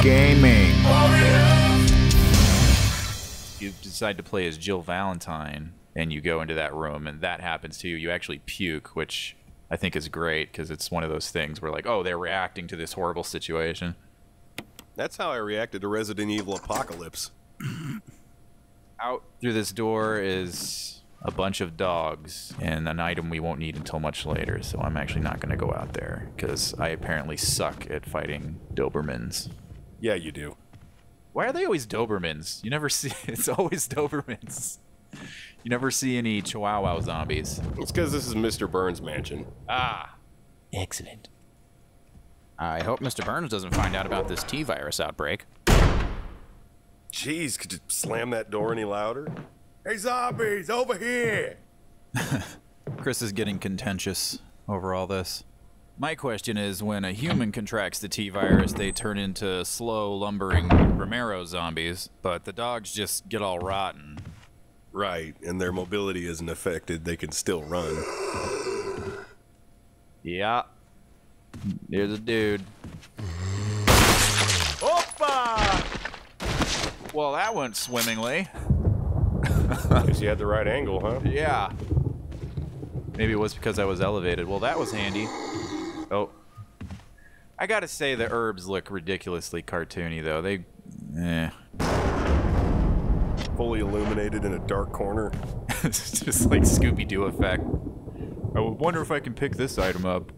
gaming. You decide to play as Jill Valentine, and you go into that room, and that happens to you. You actually puke, which I think is great, because it's one of those things where, like, oh, they're reacting to this horrible situation. That's how I reacted to Resident Evil Apocalypse. Out through this door is a bunch of dogs, and an item we won't need until much later, so I'm actually not going to go out there, because I apparently suck at fighting Dobermans. Yeah, you do. Why are they always Dobermans? You never see... It's always Dobermans. You never see any Chihuahua zombies. It's because this is Mr. Burns' mansion. Ah. Excellent. I hope Mr. Burns doesn't find out about this T-virus outbreak. Jeez, could you slam that door any louder? Hey, zombies, over here! Chris is getting contentious over all this. My question is, when a human contracts the T-virus, they turn into slow, lumbering Romero zombies, but the dogs just get all rotten. Right, and their mobility isn't affected. They can still run. Yeah. There's a dude. Opa! Well, that went swimmingly. Guess you had the right angle, huh? Yeah. Maybe it was because I was elevated. Well, that was handy. Oh. I gotta say the herbs look ridiculously cartoony, though. They... Fully illuminated in a dark corner. It's just like Scooby-Doo effect. I wonder if I can pick this item up.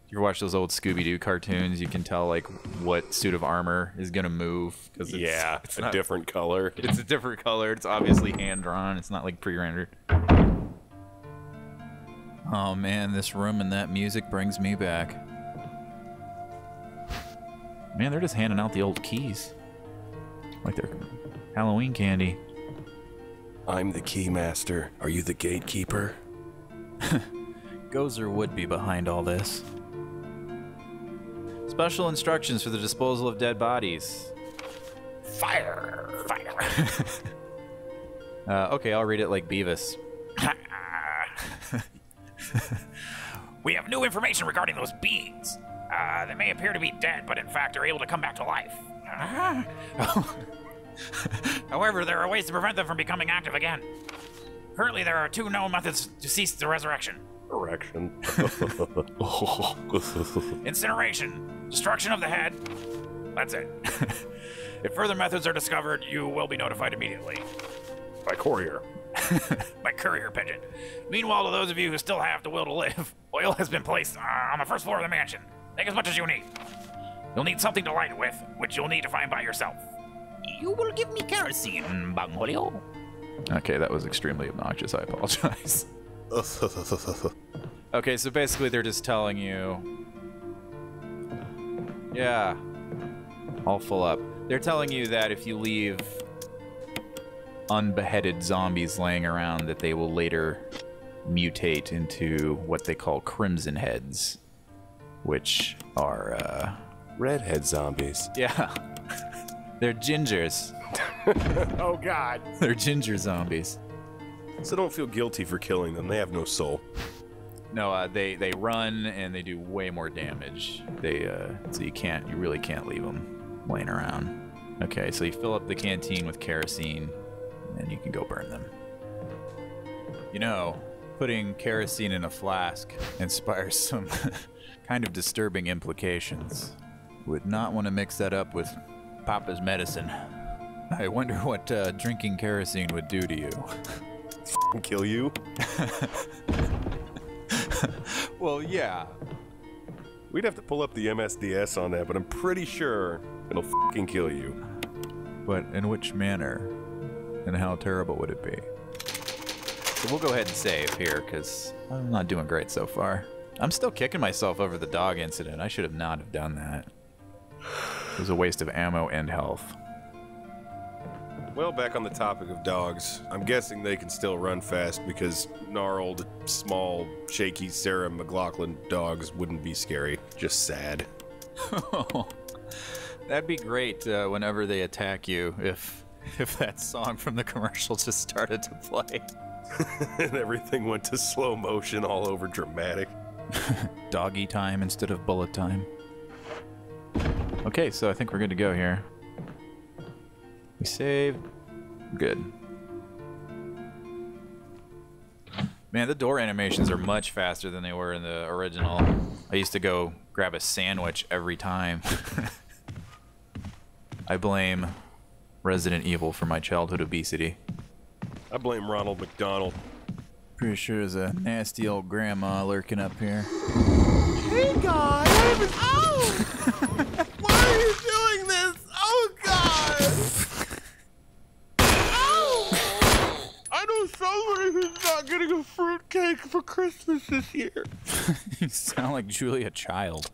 You ever watch those old Scooby-Doo cartoons? You can tell, like, what suit of armor is gonna move. Cause it's a different color. It's a different color. It's obviously hand-drawn. It's not, like, pre-rendered. Oh, man, this room and that music brings me back. Man, they're just handing out the old keys. Like they're Halloween candy. I'm the keymaster. Are you the gatekeeper? Gozer would be behind all this. Special instructions for the disposal of dead bodies. Fire! Fire! Okay, I'll read it like Beavis. We have new information regarding those beings. They may appear to be dead, but in fact are able to come back to life. However, there are ways to prevent them from becoming active again. Currently, there are 2 known methods to cease the resurrection. Erection. Incineration. Destruction of the head. That's it. If further methods are discovered, you will be notified immediately. By courier. By courier pigeon. Meanwhile, to those of you who still have the will to live, oil has been placed on the first floor of the mansion. Take as much as you need. You'll need something to light it with, which you'll need to find by yourself. You will give me kerosene, Bangholio. Okay, that was extremely obnoxious. I apologize. Okay, so basically they're just telling you... Yeah. All full up. They're telling you that if you leave unbeheaded zombies laying around, that they will later mutate into what they call crimson heads, which are, Redhead zombies. Yeah. They're gingers. Oh, God. They're ginger zombies. So don't feel guilty for killing them. They have no soul. No, they run and they do way more damage. So you really can't leave them laying around. Okay, so you fill up the canteen with kerosene, and then you can go burn them. You know, putting kerosene in a flask inspires some kind of disturbing implications. Would not want to mix that up with Papa's medicine. I wonder what drinking kerosene would do to you. Kill you? Well, yeah. We'd have to pull up the MSDS on that, but I'm pretty sure it'll fucking kill you. But in which manner? And how terrible would it be? So we'll go ahead and save here, because I'm not doing great so far. I'm still kicking myself over the dog incident. I should have not have done that. It was a waste of ammo and health. Well, back on the topic of dogs, I'm guessing they can still run fast because gnarled, small, shaky Sarah McLachlan dogs wouldn't be scary. Just sad. That'd be great whenever they attack you, if that song from the commercial just started to play. And everything went to slow motion, all over dramatic. Doggy time instead of bullet time. Okay, so I think we're good to go here. We saved. Good. Man, the door animations are much faster than they were in the original. I used to go grab a sandwich every time. I blame Resident Evil for my childhood obesity. I blame Ronald McDonald. Pretty sure there's a nasty old grandma lurking up here. Hey guys! Oh! Why are you doing this? Oh god! Oh! I know somebody who's not getting a fruitcake for Christmas this year. You sound like Julia Child.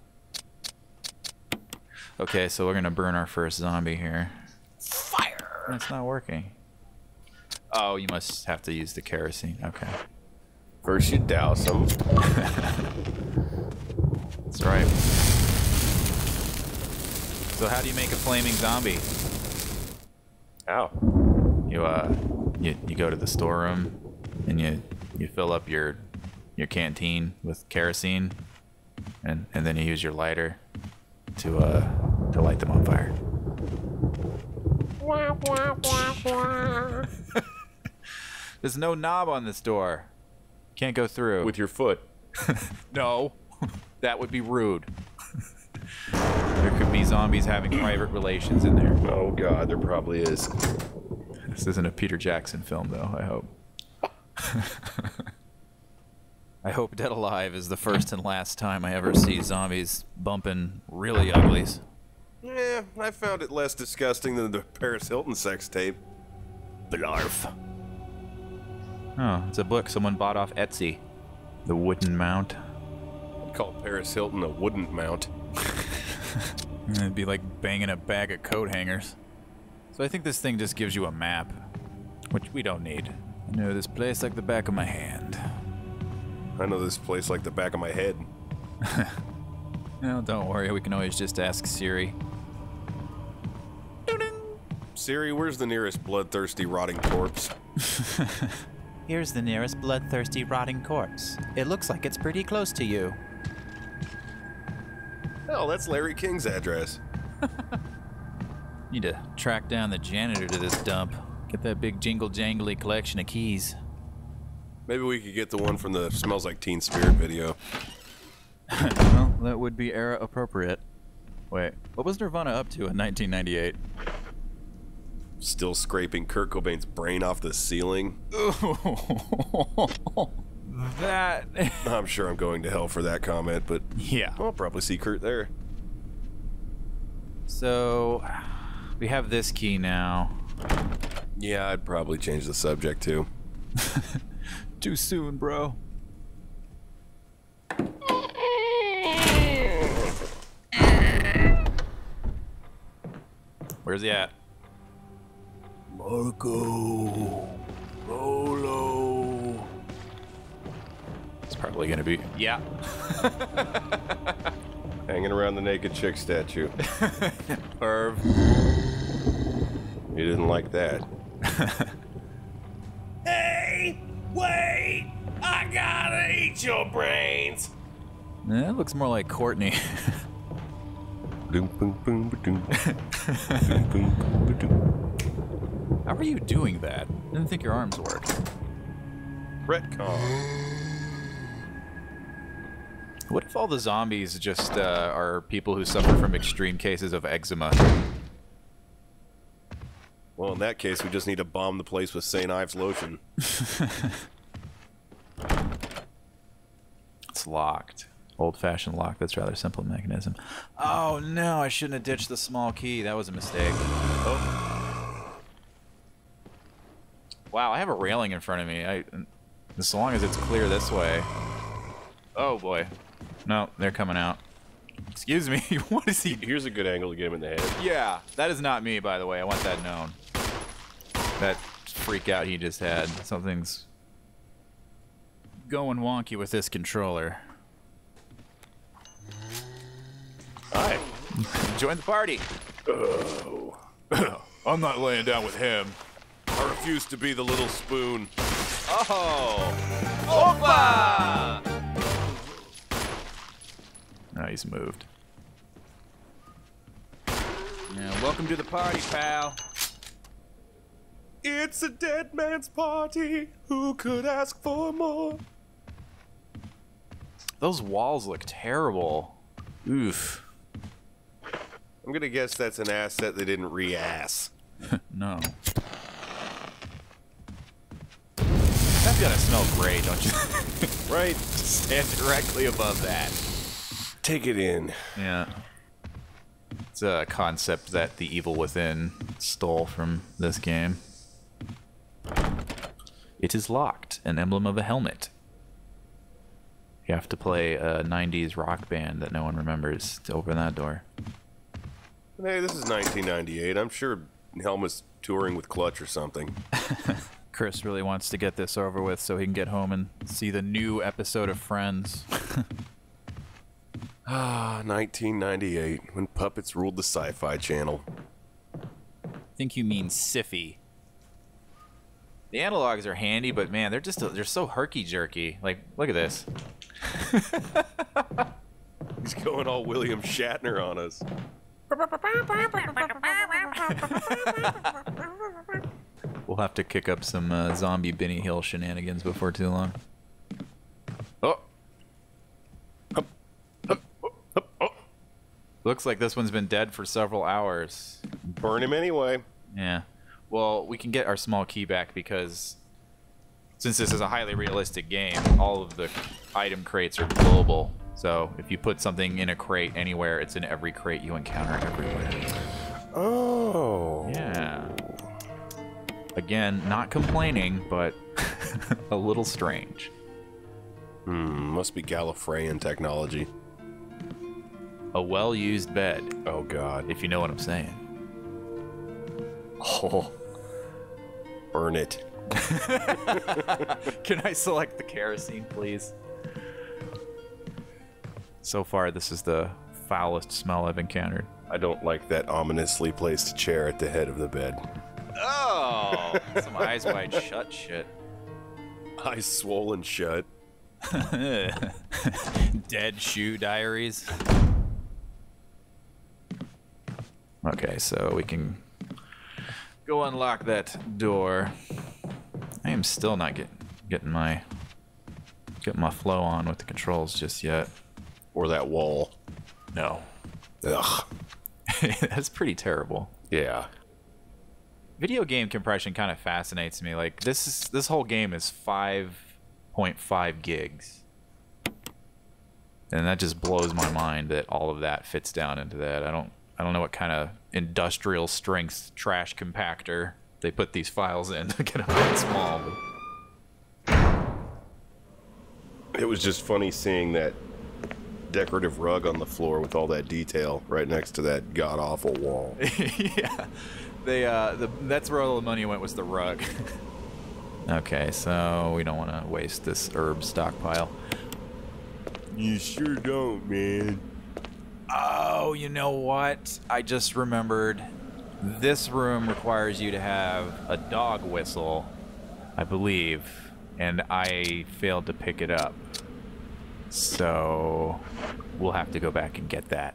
Okay, so we're gonna burn our first zombie here. Fire! That's not working. Oh, you must have to use the kerosene. Okay. First you douse them. That's right. So how do you make a flaming zombie? Ow. You go to the storeroom and you fill up your canteen with kerosene and then you use your lighter to light them on fire. There's no knob on this door. Can't go through. With your foot. No. That would be rude. There could be zombies having private relations in there. Oh god, there probably is. This isn't a Peter Jackson film, though, I hope. I hope Dead Alive is the first and last time I ever see zombies bumping really uglies. Yeah, I found it less disgusting than the Paris Hilton sex tape. Blarf. Oh, it's a book someone bought off Etsy. The Wooden Mount. I'd call Paris Hilton a wooden mount. It'd be like banging a bag of coat hangers. So I think this thing just gives you a map, which we don't need. I know this place like the back of my hand. I know this place like the back of my head. No, don't worry, we can always just ask Siri. Siri, where's the nearest bloodthirsty rotting corpse? Here's the nearest bloodthirsty rotting corpse. It looks like it's pretty close to you. Hell, that's Larry King's address. Need to track down the janitor to this dump. Get that big jingle jangly collection of keys. Maybe we could get the one from the Smells Like Teen Spirit video. Well, that would be era appropriate. Wait, what was Nirvana up to in 1998? Still scraping Kurt Cobain's brain off the ceiling. That... I'm sure I'm going to hell for that comment, but Yeah. I'll probably see Kurt there. So, we have this key now. Yeah, I'd probably change the subject too. Too soon, bro. Where's he at? Marco. Rolo. It's probably gonna be... Yeah. Hanging around the naked chick statue. Perv. You didn't like that. Hey! Wait! I gotta eat your brains! That looks more like Courtney. Boom, boom, boom, ba-doom. Boom, boom, ba-doom. How are you doing that? I didn't think your arms worked. Retcon. What if all the zombies just are people who suffer from extreme cases of eczema? Well, in that case, we just need to bomb the place with St. Ives Lotion. It's locked. Old-fashioned lock. That's a rather simple mechanism. Oh no, I shouldn't have ditched the small key. That was a mistake. Oh. Wow, I have a railing in front of me. As long as it's clear this way. Oh boy. No, they're coming out. Excuse me. What is he? Here's a good angle to get him in the head. Yeah, that is not me, by the way. I want that known. That freak out he just had. Something's going wonky with this controller. Hi. Join the party. Oh. I'm not laying down with him. I refuse to be the little spoon. Oh! Opa! Oh, he's moved. Yeah, welcome to the party, pal. It's a dead man's party. Who could ask for more? Those walls look terrible. Oof. I'm gonna guess that's an asset they didn't re-ass. No. That's gotta smell great, don't you? Right? Stand directly above that. Take it in. Yeah. It's a concept that the Evil Within stole from this game. It is locked, an emblem of a helmet. You have to play a 90s rock band that no one remembers to open that door. Hey, this is 1998. I'm sure Helmut's touring with Clutch or something. Chris really wants to get this over with so he can get home and see the new episode of Friends. Ah, 1998, when puppets ruled the Sci-Fi Channel. I think you mean Siffy. The analogs are handy, but man, they're so herky-jerky. Like, look at this. He's going all William Shatner on us. We'll have to kick up some zombie Benny Hill shenanigans before too long. Oh! Looks like this one's been dead for several hours. Burn him anyway. Yeah. Well, we can get our small key back because since this is a highly realistic game, all of the item crates are global. So if you put something in a crate anywhere, it's in every crate you encounter everywhere. Oh. Yeah. Again, not complaining, but a little strange. Must be Gallifreyan technology. A well-used bed, Oh, God. if you know what I'm saying. Oh. Burn it. Can I select the kerosene, please? So far, this is the foulest smell I've encountered. I don't like that ominously placed chair at the head of the bed. Oh! Some eyes wide shut shit. Eyes swollen shut. Dead shoe diaries. Okay, so we can go unlock that door. I am still not getting my flow on with the controls just yet. Or that wall. No. Ugh. That's pretty terrible. Yeah. Video game compression kind of fascinates me. Like this whole game is 5.5 gigs. And that just blows my mind that all of that fits down into that. I don't know what kind of industrial strength trash compactor they put these files in to get them that small. It was just funny seeing that decorative rug on the floor with all that detail right next to that god-awful wall. Yeah. That's where all the money went, was the rug. Okay, so we don't want to waste this herb stockpile. You sure don't, man. Oh, you know what? I just remembered. This room requires you to have a dog whistle, I believe, and I failed to pick it up. So we'll have to go back and get that.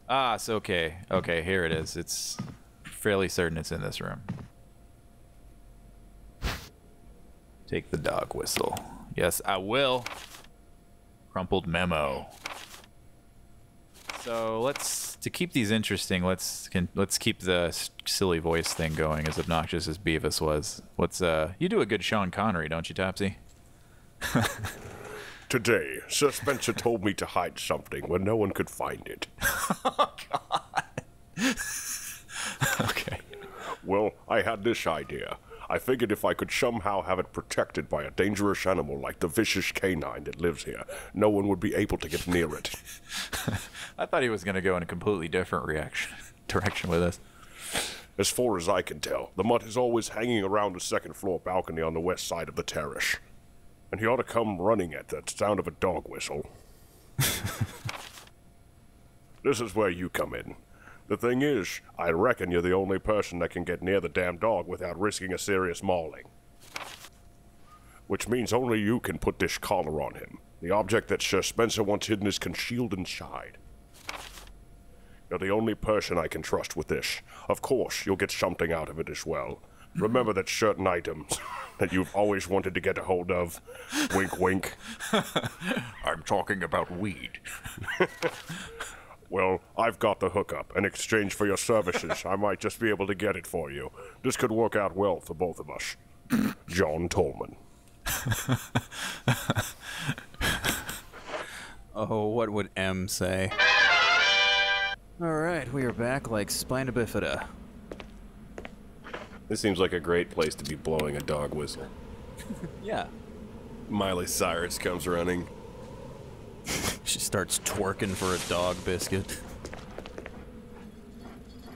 Ah, it's okay. Okay, here it is. It's fairly certain it's in this room. Take the dog whistle. Yes, I will. Crumpled memo. So to keep these interesting, let's keep the silly voice thing going, as obnoxious as Beavis was. You do a good Sean Connery, don't you, Topsy? Today, Sir Spencer told me to hide something when no one could find it. Oh, God. Okay. Well, I had this idea. I figured if I could somehow have it protected by a dangerous animal like the vicious canine that lives here, no one would be able to get near it. I thought he was going to go in a completely different direction with us. As far as I can tell, the mutt is always hanging around the second floor balcony on the west side of the terrace. And he ought to come running at the sound of a dog whistle. This is where you come in. The thing is, I reckon you're the only person that can get near the damn dog without risking a serious mauling. Which means only you can put this collar on him. The object that Sir Spencer wants hidden is concealed inside. You're the only person I can trust with this. Of course, you'll get something out of it as well. Remember that certain items that you've always wanted to get a hold of. Wink, wink. I'm talking about weed. Well, I've got the hookup. In exchange for your services, I might just be able to get it for you. This could work out well for both of us. John Tolman. Oh, what would M say? Alright, we are back like spina bifida. This seems like a great place to be blowing a dog whistle. Yeah. Miley Cyrus comes running. She starts twerking for a dog biscuit.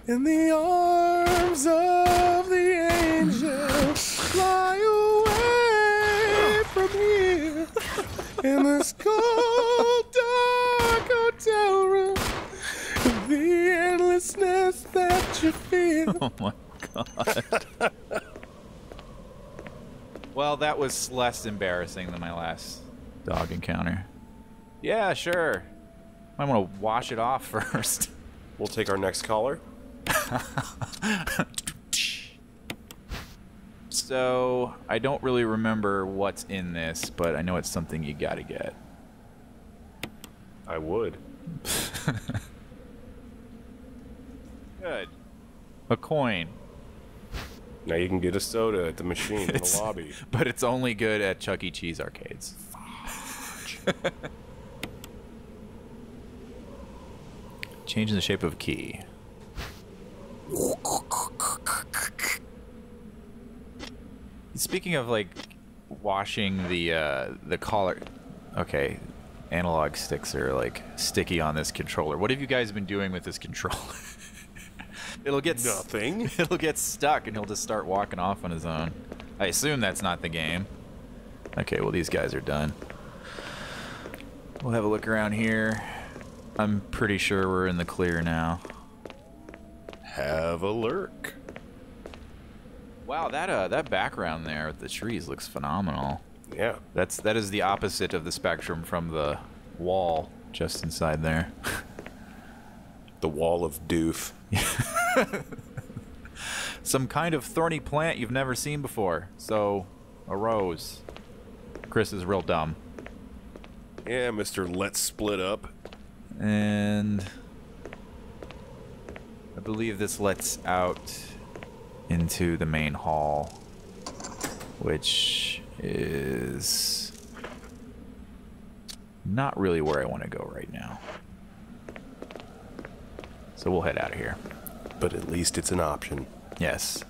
In the arms of the angel, fly away from here. In this cold, dark hotel room, the endlessness that you feel. Oh my god. Well, that was less embarrassing than my last dog encounter. Yeah, sure. Might want to wash it off first. We'll take our next caller. So, I don't really remember what's in this, but I know it's something you gotta get. I would. Good. A coin. Now you can get a soda at the machine in the lobby. But it's only good at Chuck E. Cheese arcades. Changing the shape of a key. Speaking of like washing the collar, okay, analog sticks are like sticky on this controller. What have you guys been doing with this controller? It'll get nothing. It'll get stuck and he'll just start walking off on his own. I assume that's not the game. Okay, well these guys are done. We'll have a look around here. I'm pretty sure we're in the clear now. Have a lurk. Wow, that background there with the trees looks phenomenal. Yeah. That is the opposite of the spectrum from the wall just inside there. The wall of doof. Some kind of thorny plant you've never seen before. So, a rose. Chris is real dumb. Yeah, Mr. Let's Split Up. And I believe this lets out into the main hall, which is not really where I want to go right now. So we'll head out of here. But at least it's an option. Yes.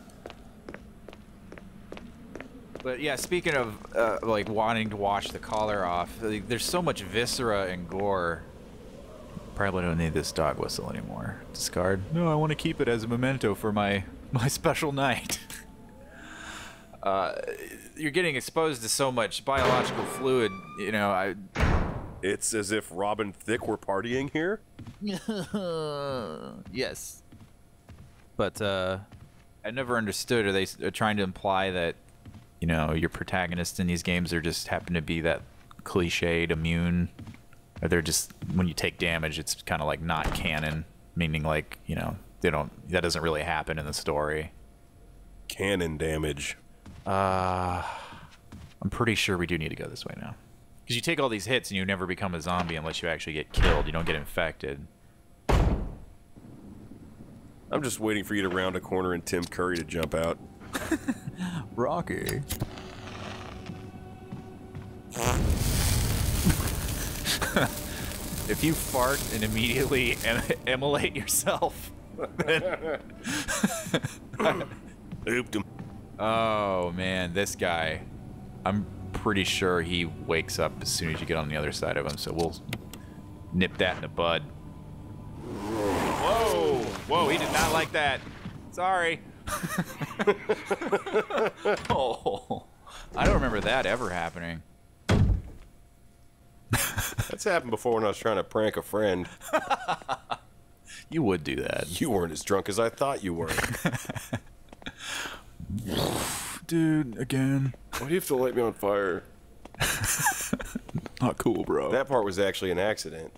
But yeah, speaking of like wanting to wash the collar off, like, there's so much viscera and gore. Probably don't need this dog whistle anymore. Discard. No, I want to keep it as a memento for my special night. You're getting exposed to so much biological fluid, you know. It's as if Rob and Thicke were partying here. Yes. But I never understood. Are they trying to imply that, you know, your protagonists in these games are just happen to be that cliched immune? Or they're just, when you take damage, it's kind of like not canon, meaning like, you know, that doesn't really happen in the story. Cannon damage. I'm pretty sure we do need to go this way now. Because you take all these hits and you never become a zombie unless you actually get killed. You don't get infected. I'm just waiting for you to round a corner and Tim Curry to jump out. Rocky. If you fart and immediately immolate yourself, then... Ooped him. Oh man, this guy. I'm pretty sure he wakes up as soon as you get on the other side of him, so we'll nip that in the bud. Whoa! Whoa, he did not like that. Sorry. Oh, I don't remember that ever happening. That's happened before when I was trying to prank a friend. You would do that. You weren't as drunk as I thought you were. Dude, again. Why do you have to light me on fire? Not cool, bro. That part was actually an accident.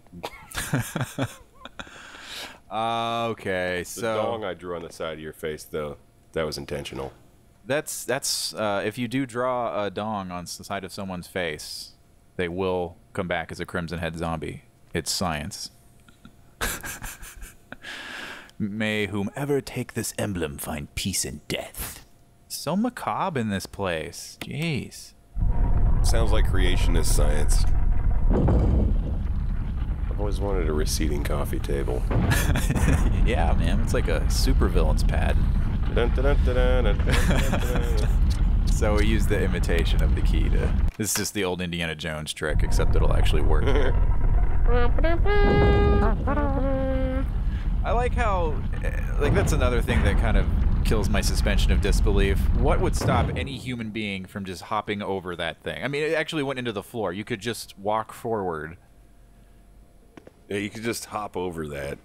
Okay, The so dong I drew on the side of your face, though, that was intentional. that's if you do draw a dong on the side of someone's face, they will come back as a Crimson Head zombie. It's science. May whomever take this emblem find peace in death. So macabre in this place. Jeez. Sounds like creationist science. I've always wanted a receding coffee table. Yeah, man, it's like a supervillain's pad. So we use the imitation of the key to... This is just the old Indiana Jones trick, except it'll actually work here. I like how... Like, that's another thing that kind of kills my suspension of disbelief. What would stop any human being from just hopping over that thing? I mean, it actually went into the floor. You could just walk forward. Yeah, you could just hop over that.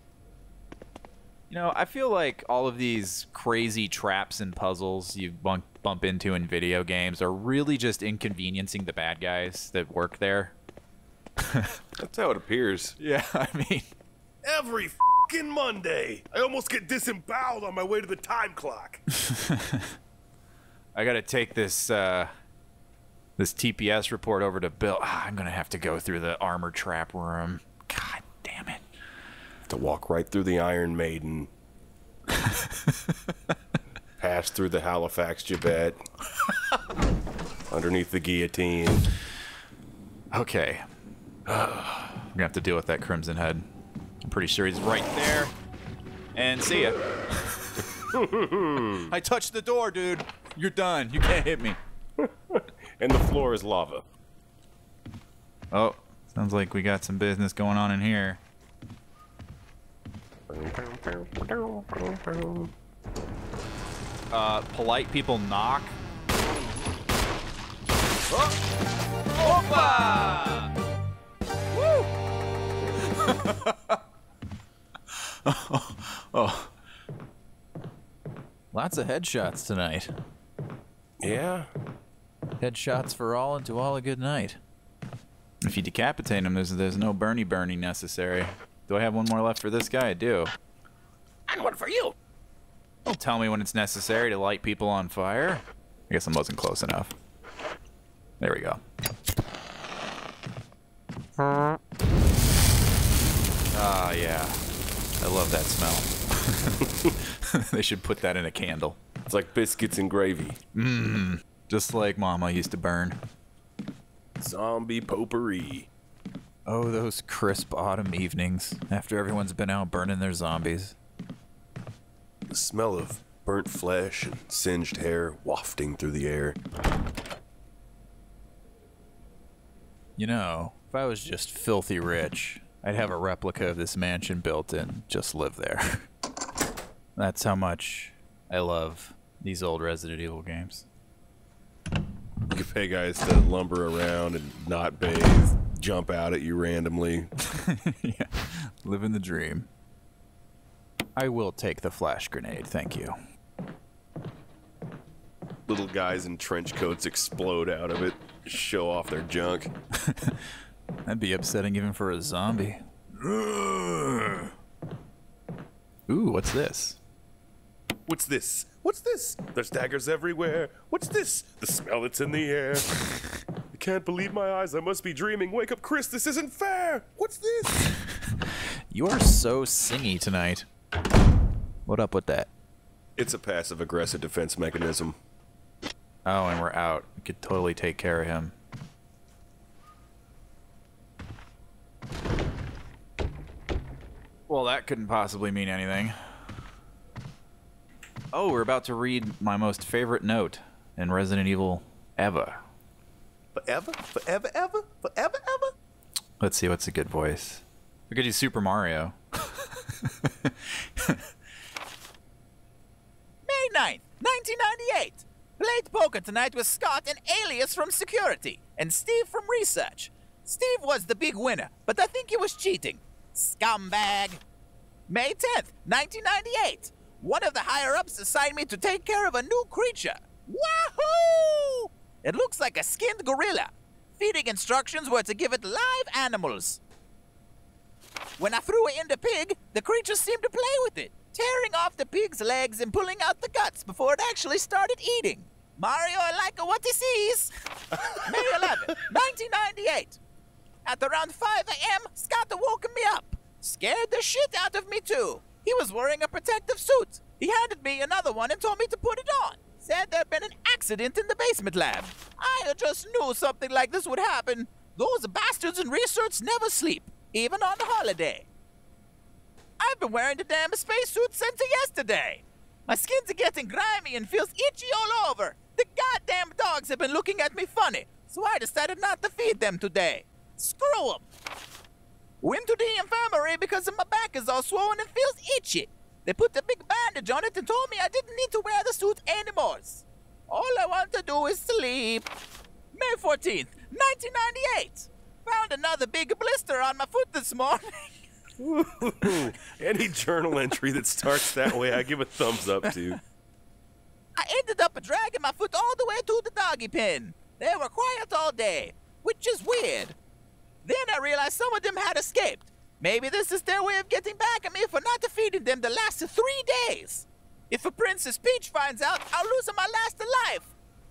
You know, I feel like all of these crazy traps and puzzles you bump into in video games are really just inconveniencing the bad guys that work there. That's how it appears. Yeah, I mean... Every f***ing Monday, I almost get disemboweled on my way to the time clock. I gotta take this this TPS report over to Bill. I'm gonna have to go through the armor trap room. God damn it. Have to walk right through the Iron Maiden. Pass through the Halifax Gibet. Underneath the guillotine. Okay. I'm gonna have to deal with that Crimson Head. I'm pretty sure he's right there. And see ya. I touched the door, dude. You're done. You can't hit me. And the floor is lava. Oh, sounds like we got some business going on in here. Polite people knock. Oh. Opa! Woo! Oh. Lots of headshots tonight. Yeah? Headshots for all and to all a good night. If you decapitate him, there's no Bernie necessary. Do I have one more left for this guy? I do. And one for you. Don't tell me when it's necessary to light people on fire. I guess I wasn't close enough. There we go. Ah, yeah. I love that smell. They should put that in a candle. It's like biscuits and gravy. Mmm. Just like Mama used to burn. Zombie potpourri. Oh, those crisp autumn evenings after everyone's been out burning their zombies. The smell of burnt flesh and singed hair wafting through the air. You know, if I was just filthy rich, I'd have a replica of this mansion built and just live there. That's how much I love these old Resident Evil games. You could pay guys to lumber around and not bathe, jump out at you randomly. Yeah, living the dream. I will take the flash grenade, thank you. Little guys in trench coats explode out of it, show off their junk. That'd be upsetting even for a zombie. Ooh, what's this? What's this? What's this? There's daggers everywhere. What's this? The smell that's in the air. I can't believe my eyes. I must be dreaming. Wake up, Chris. This isn't fair. What's this? You are so singy tonight. What up with that? It's a passive-aggressive defense mechanism. Oh, and we're out. We could totally take care of him. Well, that couldn't possibly mean anything. Oh, we're about to read my most favorite note in Resident Evil ever. Forever? Forever, ever? Forever, ever? Let's see, what's a good voice? We could do Super Mario. May 9th, 1998. Played poker tonight with Scott and Alias from Security, and Steve from Research. Steve was the big winner, but I think he was cheating. Scumbag. May 10th, 1998. One of the higher-ups assigned me to take care of a new creature. Wahoo! It looks like a skinned gorilla. Feeding instructions were to give it live animals. When I threw it in the pig, the creature seemed to play with it, tearing off the pig's legs and pulling out the guts before it actually started eating. Mario like what he sees. May 11, 1998. At around 5 a.m., Scott woke me up. Scared the shit out of me, too. He was wearing a protective suit. He handed me another one and told me to put it on. Said there'd been an accident in the basement lab. I just knew something like this would happen. Those bastards in research never sleep, even on a holiday. I've been wearing the damn spacesuit since yesterday. My skin's getting grimy and feels itchy all over. The goddamn dogs have been looking at me funny, so I decided not to feed them today. Screw them. Went to the infirmary because my back is all swollen and feels itchy. They put a big bandage on it and told me I didn't need to wear the suit anymore. All I want to do is sleep. May 14th, 1998. Found another big blister on my foot this morning. Ooh, any journal entry that starts that way, I give a thumbs up to. I ended up dragging my foot all the way to the doggy pen. They were quiet all day, which is weird. Then I realized some of them had escaped. Maybe this is their way of getting back at me for not feeding them the last 3 days. If a Princess Peach finds out, I'll lose my last life.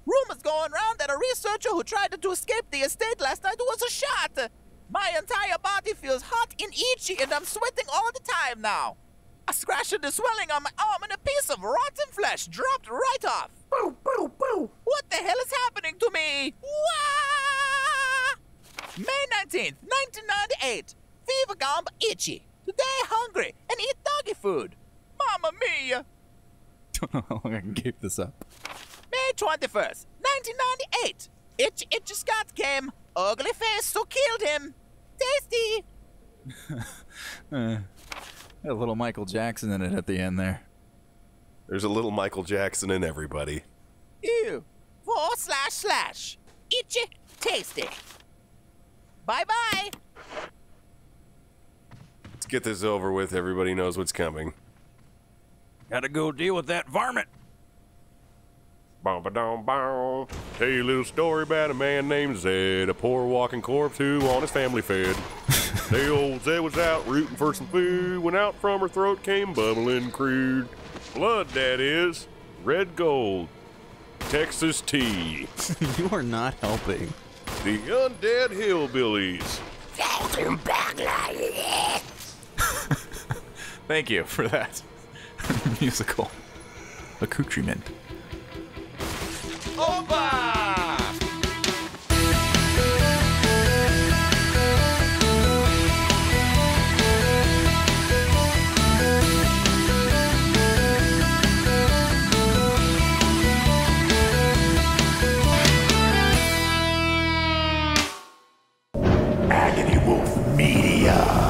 Rumors going around that a researcher who tried to escape the estate last night was shot. My entire body feels hot and itchy, and I'm sweating all the time now. A scratch of the swelling on my arm and a piece of rotten flesh dropped right off. Boo, boo, boo. What the hell is happening to me? Wah! May 19th, 1998. Fever gone but itchy. Today hungry and eat doggy food. Mamma mia. Don't know how long I can keep this up. May 21st, 1998. Itchy Scott came. Ugly face, so killed him. Tasty. A little Michael Jackson in it at the end there. There's a little Michael Jackson in everybody. Ew. // Itchy, tasty. Bye-bye. Let's get this over with. Everybody knows what's coming. Gotta go deal with that varmint. Bow. Tell you a little story about a man named Zed, a poor walking corpse who on his family fed. The old Zed was out rooting for some food when out from her throat came bubbling crude. Blood, that is. Red gold. Texas tea. You are not helping. The Undead Hillbillies. Thank you for that musical accoutrement. Agony Wolf Media.